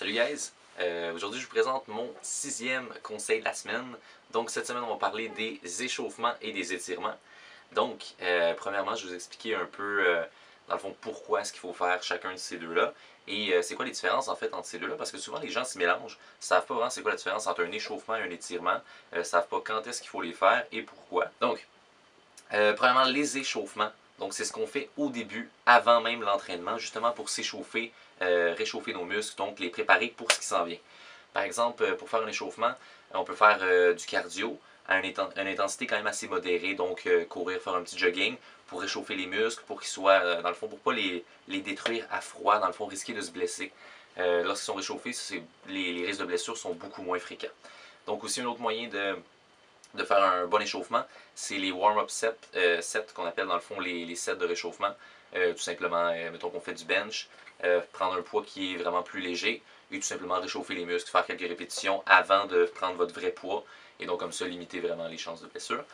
Salut guys! Aujourd'hui je vous présente mon 6e conseil de la semaine. Donc cette semaine on va parler des échauffements et des étirements. Donc premièrement je vais vous expliquer un peu dans le fond pourquoi est-ce qu'il faut faire chacun de ces deux-là. Et c'est quoi les différences en fait entre ces deux-là, parce que souvent les gens s'y mélangent, ne savent pas vraiment c'est quoi la différence entre un échauffement et un étirement, ne savent pas quand est-ce qu'il faut les faire et pourquoi. Donc premièrement les échauffements. Donc c'est ce qu'on fait au début, avant même l'entraînement, justement pour s'échauffer, réchauffer nos muscles, donc les préparer pour ce qui s'en vient. Par exemple, pour faire un échauffement, on peut faire du cardio à une intensité quand même assez modérée, donc courir, faire un petit jogging pour réchauffer les muscles, pour qu'ils soient, dans le fond, pour ne pas les détruire à froid, dans le fond, risquer de se blesser. Lorsqu'ils sont réchauffés, les risques de blessure sont beaucoup moins fréquents. Donc aussi un autre moyen de faire un bon échauffement, c'est les warm-up sets qu'on appelle dans le fond les sets de réchauffement. Tout simplement, mettons qu'on fait du bench, prendre un poids qui est vraiment plus léger et tout simplement réchauffer les muscles, faire quelques répétitions avant de prendre votre vrai poids et donc comme ça limiter vraiment les chances de blessure.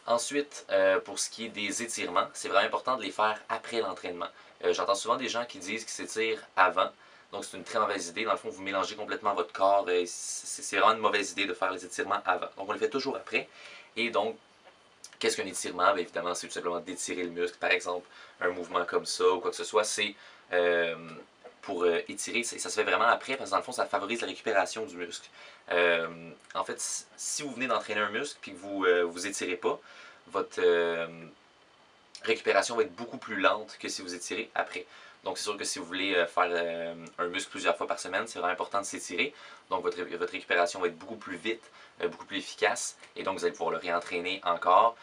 Ensuite, pour ce qui est des étirements, c'est vraiment important de les faire après l'entraînement. J'entends souvent des gens qui disent qu'ils s'étirent avant. Donc c'est une très mauvaise idée. Dans le fond, vous mélangez complètement votre corps. C'est vraiment une mauvaise idée de faire les étirements avant. Donc on les fait toujours après. Et donc, qu'est-ce qu'un étirement? Bien, évidemment, c'est tout simplement d'étirer le muscle. Par exemple, un mouvement comme ça ou quoi que ce soit, c'est pour étirer. Ça se fait vraiment après parce que dans le fond, ça favorise la récupération du muscle. En fait, si vous venez d'entraîner un muscle et que vous ne vous étirez pas, votre récupération va être beaucoup plus lente que si vous étirez après. Donc c'est sûr que si vous voulez faire un muscle plusieurs fois par semaine, c'est vraiment important de s'étirer. Donc votre récupération va être beaucoup plus vite, beaucoup plus efficace. Et donc vous allez pouvoir le réentraîner encore.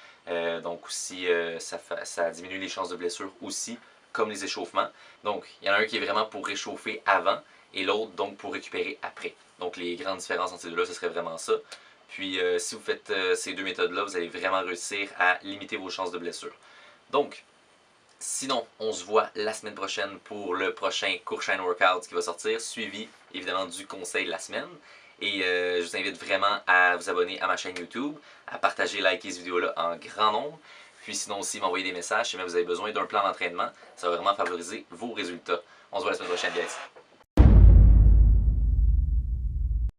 Donc aussi, ça diminue les chances de blessure aussi, comme les échauffements. Donc il y en a un qui est vraiment pour réchauffer avant et l'autre donc pour récupérer après. Donc les grandes différences entre ces deux-là, ce serait vraiment ça. Puis si vous faites ces deux méthodes-là, vous allez vraiment réussir à limiter vos chances de blessure. Donc, sinon, on se voit la semaine prochaine pour le prochain Courshine Workout qui va sortir, suivi évidemment du conseil de la semaine. Et je vous invite vraiment à vous abonner à ma chaîne YouTube, à partager, liker cette vidéo-là en grand nombre. Puis sinon aussi m'envoyer des messages si vous avez besoin d'un plan d'entraînement. Ça va vraiment favoriser vos résultats. On se voit la semaine prochaine, guys.